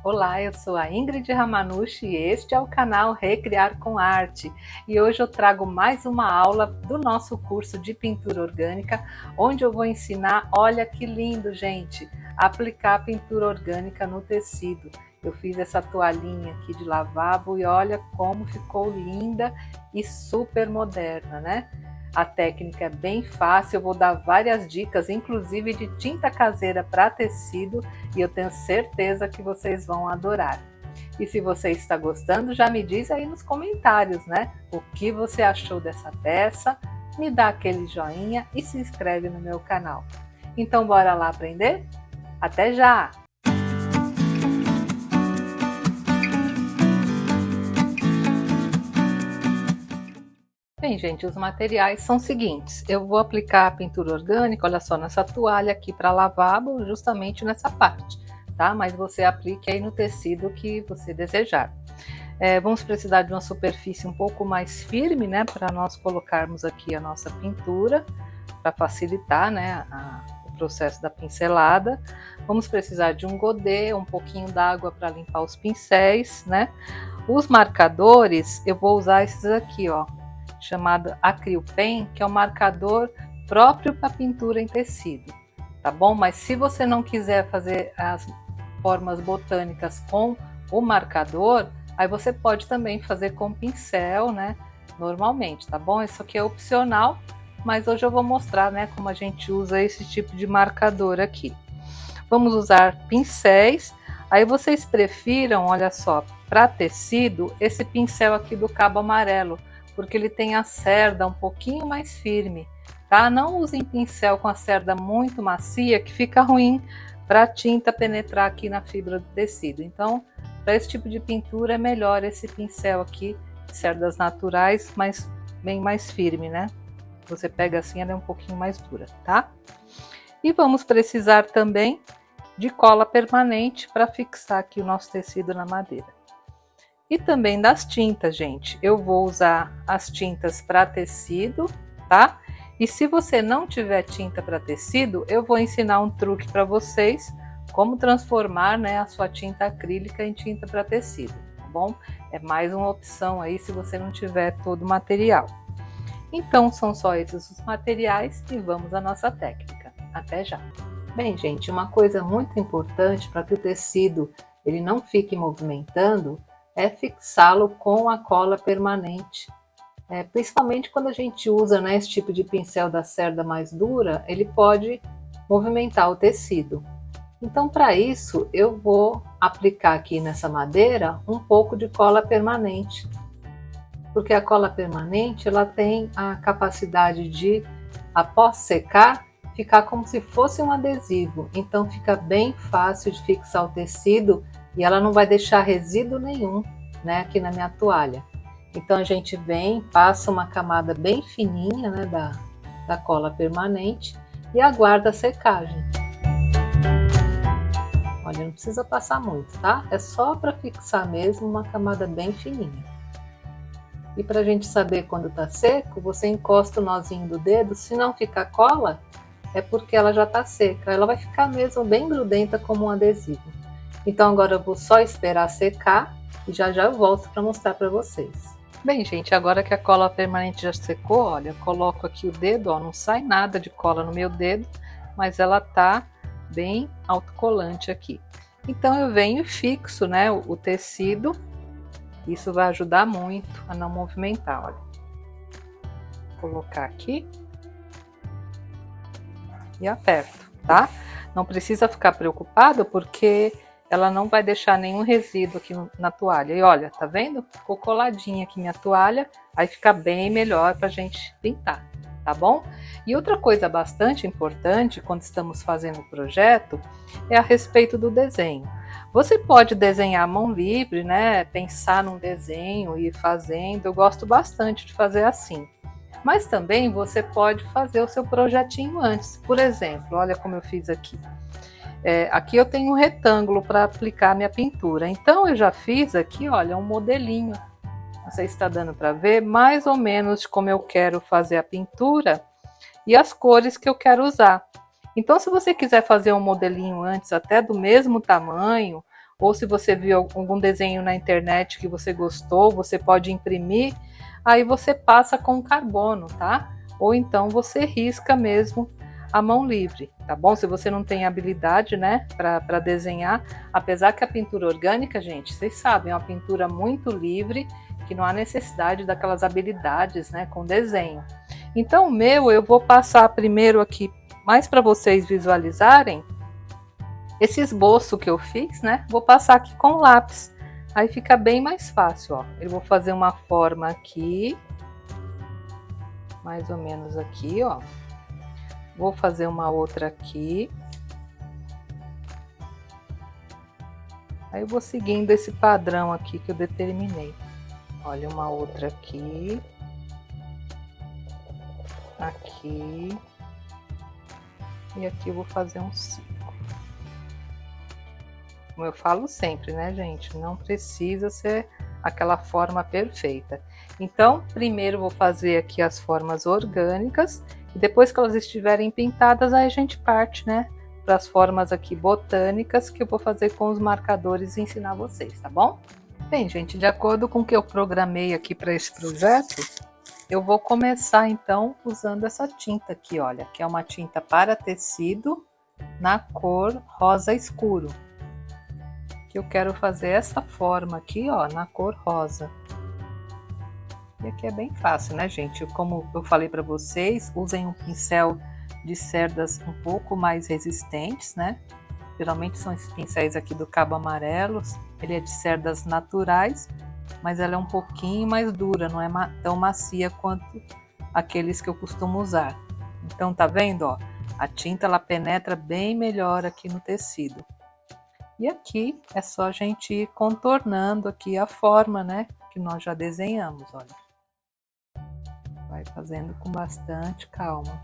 Olá, eu sou a Ingrid Ramanushi e este é o canal Recriar com Arte. E hoje eu trago mais uma aula do nosso curso de pintura orgânica, onde eu vou ensinar, olha que lindo, gente, aplicar pintura orgânica no tecido. Eu fiz essa toalhinha aqui de lavabo e olha como ficou linda e super moderna, né? A técnica é bem fácil, eu vou dar várias dicas, inclusive de tinta caseira para tecido, e eu tenho certeza que vocês vão adorar. E se você está gostando, já me diz aí nos comentários, né? O que você achou dessa peça, me dá aquele joinha e se inscreve no meu canal. Então bora lá aprender? Até já! Bem, gente, os materiais são os seguintes. Eu vou aplicar a pintura orgânica, olha só, nessa toalha aqui para lavabo, justamente nessa parte, tá? Mas você aplique aí no tecido que você desejar. Vamos precisar de uma superfície um pouco mais firme, né? Para nós colocarmos aqui a nossa pintura, para facilitar, né? O processo da pincelada. Vamos precisar de um godê, um pouquinho d'água para limpar os pincéis, né? Os marcadores, eu vou usar esses aqui, ó, chamado Acryl Pen, que é um marcador próprio para pintura em tecido, tá bom? Mas se você não quiser fazer as formas botânicas com o marcador, aí você pode também fazer com pincel, né? Normalmente, tá bom? Isso aqui é opcional, mas hoje eu vou mostrar, né, como a gente usa esse tipo de marcador aqui. Vamos usar pincéis. Aí vocês prefiram, olha só, para tecido, esse pincel aqui do cabo amarelo, porque ele tem a cerda um pouquinho mais firme, tá? Não usem pincel com a cerda muito macia, que fica ruim para a tinta penetrar aqui na fibra do tecido. Então, para esse tipo de pintura é melhor esse pincel aqui, cerdas naturais, mas bem mais firme, né? Você pega assim, ela é um pouquinho mais dura, tá? E vamos precisar também de cola permanente para fixar aqui o nosso tecido na madeira. E também das tintas, gente. Eu vou usar as tintas para tecido, tá? E se você não tiver tinta para tecido, eu vou ensinar um truque para vocês, como transformar, né, a sua tinta acrílica em tinta para tecido, tá bom? É mais uma opção aí se você não tiver todo o material. Então, são só esses os materiais e vamos à nossa técnica. Até já! Bem, gente, uma coisa muito importante para que o tecido ele não fique movimentando é fixá-lo com a cola permanente. Principalmente quando a gente usa, né, esse tipo de pincel da cerda mais dura, ele pode movimentar o tecido. Então, para isso, eu vou aplicar aqui nessa madeira um pouco de cola permanente. Porque a cola permanente ela tem a capacidade de, após secar, ficar como se fosse um adesivo. Então fica bem fácil de fixar o tecido e ela não vai deixar resíduo nenhum, né, aqui na minha toalha. Então a gente vem, passa uma camada bem fininha, né, da cola permanente e aguarda a secagem. Olha, não precisa passar muito, tá? É só para fixar mesmo uma camada bem fininha. E para a gente saber quando está seco, você encosta o nozinho do dedo, se não ficar cola, é porque ela já está seca. Ela vai ficar mesmo bem grudenta como um adesivo. Então agora eu vou só esperar secar e já eu volto para mostrar para vocês. Bem, gente, agora que a cola permanente já secou, olha, eu coloco aqui o dedo, ó, não sai nada de cola no meu dedo, mas ela tá bem autocolante aqui. Então eu venho e fixo, né, o tecido. Isso vai ajudar muito a não movimentar, olha. Vou colocar aqui e aperto, tá? Não precisa ficar preocupado porque ela não vai deixar nenhum resíduo aqui na toalha. E olha, tá vendo? Ficou coladinha aqui minha toalha, aí fica bem melhor pra gente pintar, tá bom? E outra coisa bastante importante quando estamos fazendo o projeto é a respeito do desenho. Você pode desenhar à mão livre, né? Pensar num desenho e ir fazendo. Eu gosto bastante de fazer assim. Mas também você pode fazer o seu projetinho antes. Por exemplo, olha como eu fiz aqui. Aqui eu tenho um retângulo para aplicar minha pintura. Então eu já fiz aqui, olha, um modelinho. Não sei se está dando para ver, mais ou menos como eu quero fazer a pintura e as cores que eu quero usar. Então, se você quiser fazer um modelinho antes até do mesmo tamanho, ou se você viu algum desenho na internet que você gostou, você pode imprimir, aí você passa com carbono, tá? Ou então você risca mesmo a mão livre, tá bom? Se você não tem habilidade, né, para desenhar, apesar que a pintura orgânica, gente, vocês sabem, é uma pintura muito livre, que não há necessidade daquelas habilidades, né, com desenho. Então, o meu, eu vou passar primeiro aqui, mais para vocês visualizarem, esse esboço que eu fiz, né, vou passar aqui com lápis, aí fica bem mais fácil, ó. Eu vou fazer uma forma aqui, mais ou menos aqui, ó. Vou fazer uma outra aqui. Aí eu vou seguindo esse padrão aqui que eu determinei. Olha, uma outra aqui. Aqui. E aqui eu vou fazer um círculo. Como eu falo sempre, né, gente? Não precisa ser aquela forma perfeita. Então, primeiro vou fazer aqui as formas orgânicas. E depois que elas estiverem pintadas, aí a gente parte, né, para as formas aqui botânicas, que eu vou fazer com os marcadores e ensinar vocês, tá bom? Bem, gente, de acordo com o que eu programei aqui para esse projeto, eu vou começar então usando essa tinta aqui, olha, que é uma tinta para tecido na cor rosa escuro. Que eu quero fazer essa forma aqui, ó, na cor rosa. E aqui é bem fácil, né, gente? Como eu falei para vocês, usem um pincel de cerdas um pouco mais resistentes, né? Geralmente são esses pincéis aqui do Cabo Amarelo. Ele é de cerdas naturais, mas ela é um pouquinho mais dura, não é tão macia quanto aqueles que eu costumo usar. Então, tá vendo, ó? A tinta, ela penetra bem melhor aqui no tecido. E aqui é só a gente ir contornando aqui a forma, né? Que nós já desenhamos, olha. Vai fazendo com bastante calma.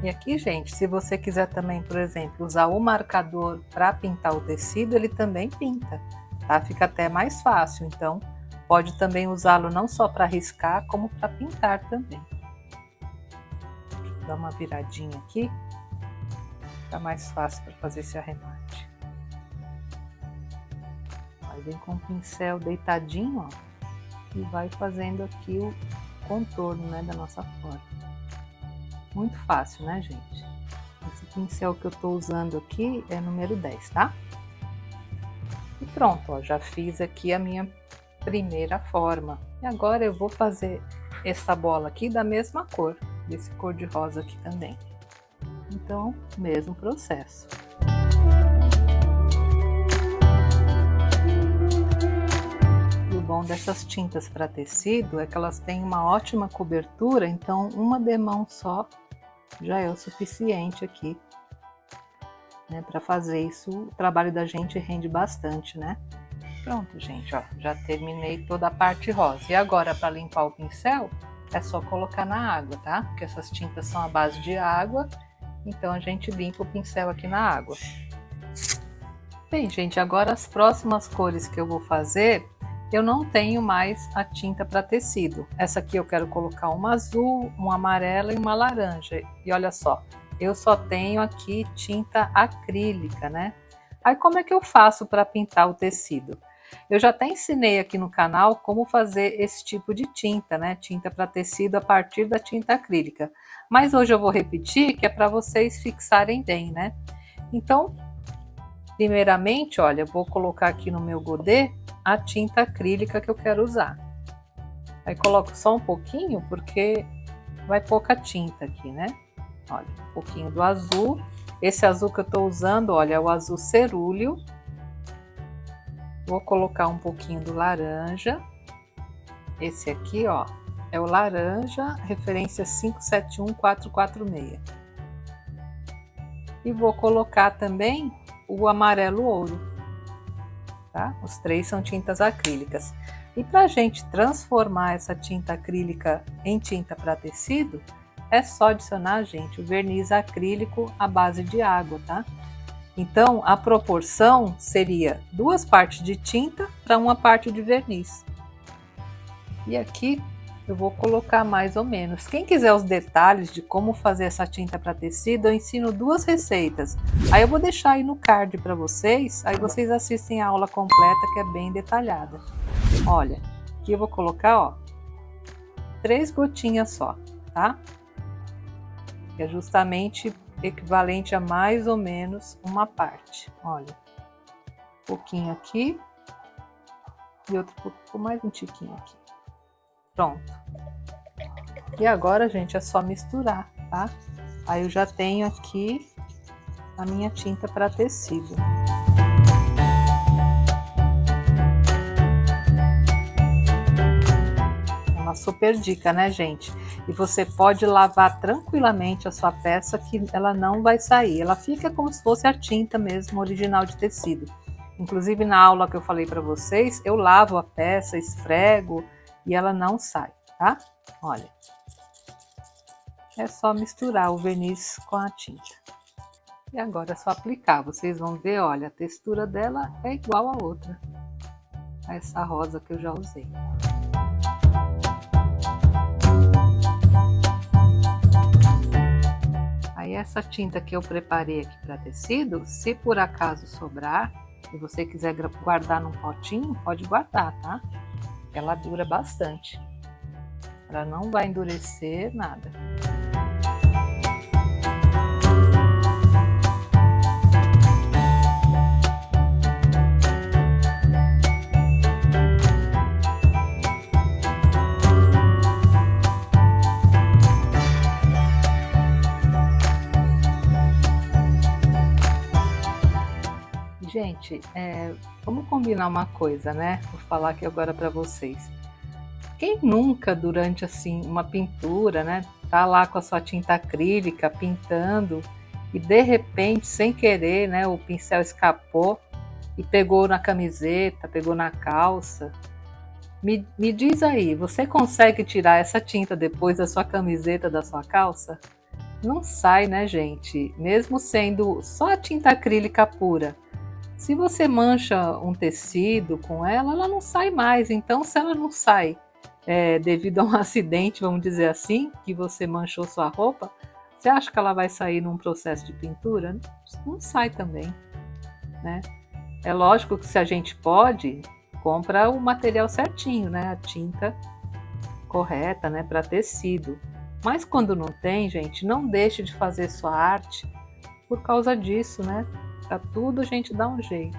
E aqui, gente, se você quiser também, por exemplo, usar o marcador para pintar o tecido, ele também pinta, tá? Fica até mais fácil, então pode também usá-lo não só para riscar, como para pintar também. Deixa eu dar uma viradinha aqui, fica mais fácil para fazer esse arremate. Aí vem com o pincel deitadinho, ó, e vai fazendo aqui o contorno, né, da nossa forma. Muito fácil, né, gente? Esse pincel que eu tô usando aqui é número 10, tá? E pronto, ó, já fiz aqui a minha primeira forma. E agora eu vou fazer essa bola aqui da mesma cor, desse cor de rosa aqui também. Então, mesmo processo. E o bom dessas tintas para tecido é que elas têm uma ótima cobertura, então uma demão só já é o suficiente aqui, né, para fazer isso. O trabalho da gente rende bastante, né? Pronto, gente, ó, já terminei toda a parte rosa. E agora, para limpar o pincel, é só colocar na água, tá? Porque essas tintas são à base de água, então a gente limpa o pincel aqui na água. Bem, gente, agora as próximas cores que eu vou fazer, eu não tenho mais a tinta para tecido. Essa aqui eu quero colocar uma azul, uma amarela e uma laranja. E olha só, eu só tenho aqui tinta acrílica, né? Aí como é que eu faço para pintar o tecido? Eu já até ensinei aqui no canal como fazer esse tipo de tinta, né? Tinta para tecido a partir da tinta acrílica. Mas hoje eu vou repetir, que é para vocês fixarem bem, né? Então, primeiramente, olha, eu vou colocar aqui no meu godê a tinta acrílica que eu quero usar. Aí coloco só um pouquinho, porque vai pouca tinta aqui, né? Olha, um pouquinho do azul. Esse azul que eu tô usando, olha, é o azul cerúleo. Vou colocar um pouquinho do laranja. Esse aqui, ó, é o laranja, referência 571446. E vou colocar também o amarelo ouro, tá? Os três são tintas acrílicas. E para a gente transformar essa tinta acrílica em tinta para tecido, é só adicionar, gente, o verniz acrílico à base de água, tá? Então, a proporção seria 2 partes de tinta para 1 parte de verniz. E aqui eu vou colocar mais ou menos. Quem quiser os detalhes de como fazer essa tinta para tecido, eu ensino 2 receitas. Aí eu vou deixar aí no card para vocês, aí vocês assistem a aula completa que é bem detalhada. Olha, aqui eu vou colocar, ó, 3 gotinhas só, tá? Que é justamente equivalente a mais ou menos 1 parte. Olha, um pouquinho aqui e outro pouco, mais um tiquinho aqui. Pronto. E agora, gente, é só misturar, tá? Aí eu já tenho aqui a minha tinta para tecido. É uma super dica, né, gente? E você pode lavar tranquilamente a sua peça que ela não vai sair. Ela fica como se fosse a tinta mesmo, original de tecido. Inclusive na aula que eu falei para vocês, eu lavo a peça, esfrego e ela não sai, tá? Olha. É só misturar o verniz com a tinta. E agora é só aplicar. Vocês vão ver, olha, a textura dela é igual a outra. A essa rosa que eu já usei. Aí essa tinta que eu preparei aqui para tecido, se por acaso sobrar, e você quiser guardar num potinho, pode guardar, tá? Ela dura bastante. Ela não vai endurecer nada. Gente, vamos combinar uma coisa, né? Vou falar aqui agora para vocês. Quem nunca, durante assim uma pintura, né, tá lá com a sua tinta acrílica pintando e de repente, sem querer, né, o pincel escapou e pegou na camiseta, pegou na calça? Me diz aí, você consegue tirar essa tinta depois da sua camiseta, da sua calça? Não sai, né, gente? Mesmo sendo só a tinta acrílica pura. Se você mancha um tecido com ela, ela não sai mais. Então, se ela não sai devido a um acidente, vamos dizer assim, que você manchou sua roupa, você acha que ela vai sair num processo de pintura? Não sai também, né? É lógico que se a gente pode, compra o material certinho, né? A tinta correta, né? Para tecido. Mas quando não tem, gente, não deixe de fazer sua arte por causa disso, né? Para tudo a gente dá um jeito.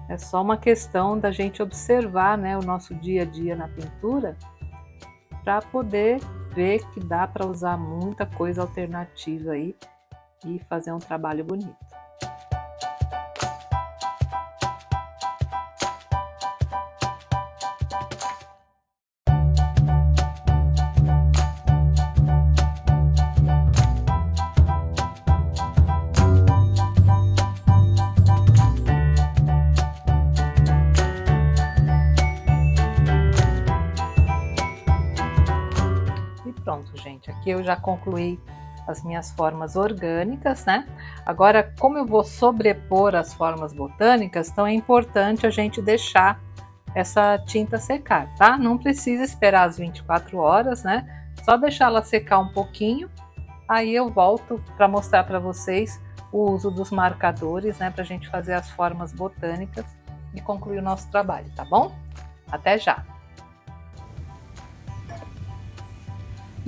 É só uma questão da gente observar, né, o nosso dia a dia na pintura para poder ver que dá para usar muita coisa alternativa aí e fazer um trabalho bonito. Pronto, gente, aqui eu já concluí as minhas formas orgânicas, né? Agora, como eu vou sobrepor as formas botânicas, então é importante a gente deixar essa tinta secar, tá? Não precisa esperar as 24 horas, né? Só deixar ela secar um pouquinho, aí eu volto para mostrar para vocês o uso dos marcadores, né? Para a gente fazer as formas botânicas e concluir o nosso trabalho, tá bom? Até já!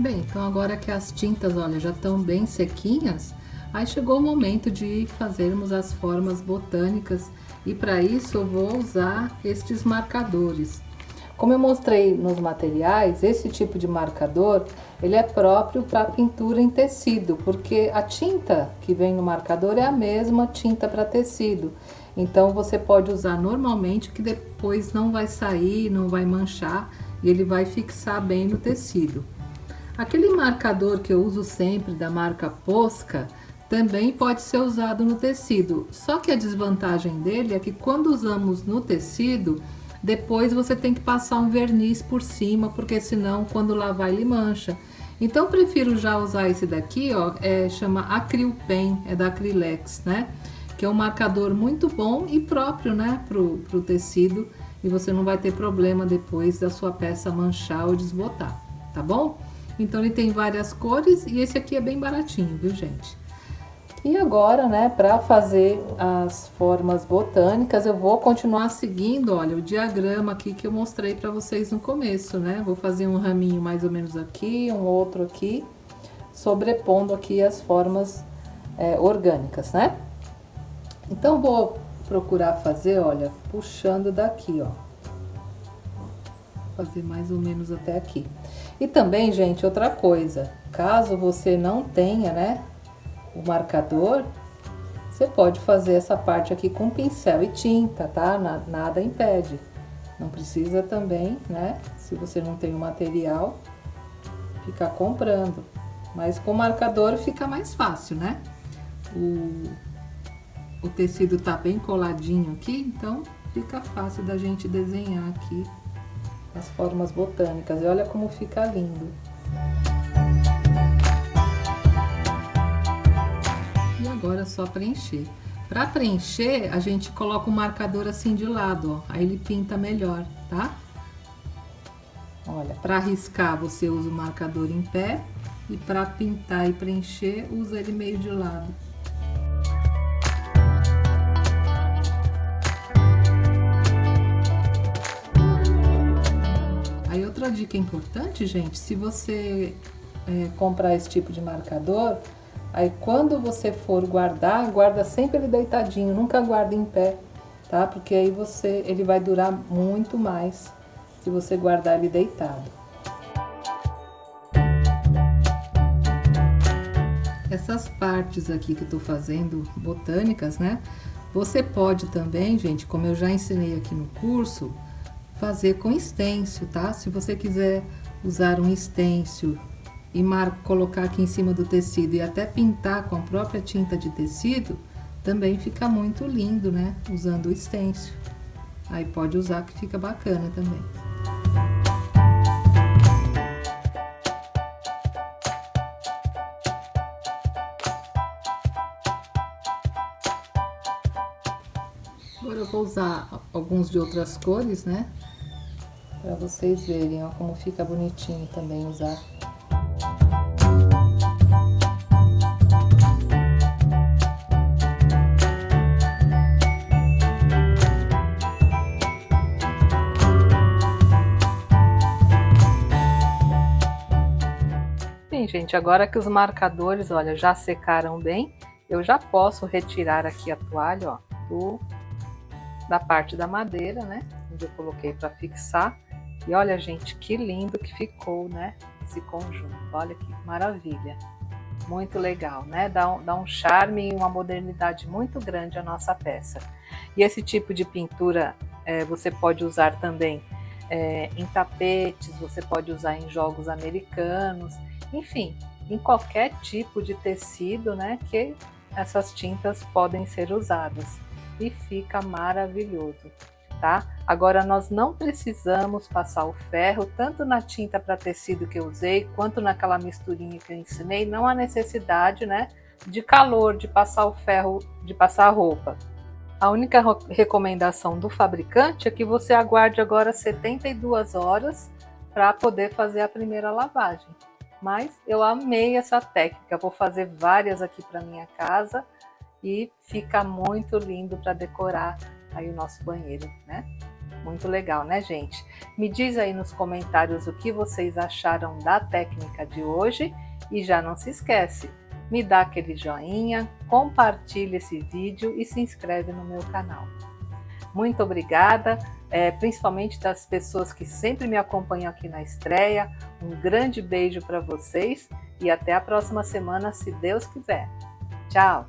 Bem, então agora que as tintas, olha, já estão bem sequinhas, aí chegou o momento de fazermos as formas botânicas e para isso eu vou usar estes marcadores. Como eu mostrei nos materiais, esse tipo de marcador, ele é próprio para pintura em tecido, porque a tinta que vem no marcador é a mesma tinta para tecido. Então você pode usar normalmente que depois não vai sair, não vai manchar e ele vai fixar bem no tecido. Aquele marcador que eu uso sempre da marca Posca também pode ser usado no tecido, só que a desvantagem dele é que quando usamos no tecido, depois você tem que passar um verniz por cima, porque senão quando lavar ele mancha. Então eu prefiro já usar esse daqui, ó, chama Acryl Pen, é da Acrylex, né? que é um marcador muito bom e próprio, né, pro tecido, e você não vai ter problema depois da sua peça manchar ou desbotar, tá bom? Então ele tem várias cores e esse aqui é bem baratinho, viu, gente? E agora, né, para fazer as formas botânicas, eu vou continuar seguindo, olha, o diagrama aqui que eu mostrei para vocês no começo, né? Vou fazer um raminho mais ou menos aqui, um outro aqui, sobrepondo aqui as formas orgânicas, né? Então, vou procurar fazer, olha, puxando daqui, ó. Fazer mais ou menos até aqui. E também, gente, outra coisa, caso você não tenha, né, o marcador, você pode fazer essa parte aqui com pincel e tinta, tá? Nada impede. Não precisa também, né? Se você não tem o material, ficar comprando. Mas com marcador fica mais fácil, né? O tecido tá bem coladinho aqui, então fica fácil da gente desenhar aqui as formas botânicas. E olha como fica lindo. Agora é só preencher. Para preencher, a gente coloca o marcador assim de lado, ó. Aí ele pinta melhor, tá? Olha, para riscar você usa o marcador em pé e para pintar e preencher usa ele meio de lado. Aí outra dica importante, gente, se você comprar esse tipo de marcador, aí quando você for guardar, guarda sempre ele deitadinho, nunca guarda em pé, tá? Porque aí ele vai durar muito mais se você guardar ele deitado. Essas partes aqui que eu tô fazendo botânicas, né? Você pode também, gente, como eu já ensinei aqui no curso, fazer com stencil, tá? Se você quiser usar um stencil e colocar aqui em cima do tecido e até pintar com a própria tinta de tecido, também fica muito lindo, né? Usando o stencil. Aí pode usar que fica bacana também. Agora eu vou usar alguns de outras cores, né? Para vocês verem, ó, como fica bonitinho também usar. Bem, gente, agora que os marcadores, olha, já secaram bem, eu já posso retirar aqui a toalha, ó, da parte da madeira, né? Onde eu coloquei para fixar. E olha, gente, que lindo que ficou, né? Esse conjunto. Olha que maravilha. Muito legal, né? Dá um charme e uma modernidade muito grande à nossa peça. E esse tipo de pintura você pode usar também em tapetes, você pode usar em jogos americanos, enfim, em qualquer tipo de tecido, né? Que essas tintas podem ser usadas. E fica maravilhoso, tá? Agora nós não precisamos passar o ferro tanto na tinta para tecido que eu usei, quanto naquela misturinha que eu ensinei, não há necessidade, né, de calor, de passar o ferro, de passar a roupa. A única recomendação do fabricante é que você aguarde agora 72 horas para poder fazer a primeira lavagem. Mas eu amei essa técnica, vou fazer várias aqui para minha casa, e fica muito lindo para decorar aí o nosso banheiro, né? Muito legal, né, gente? Me diz aí nos comentários o que vocês acharam da técnica de hoje e já não se esquece, me dá aquele joinha, compartilha esse vídeo e se inscreve no meu canal. Muito obrigada, principalmente das pessoas que sempre me acompanham aqui na estreia. Um grande beijo para vocês e até a próxima semana, se Deus quiser. Tchau!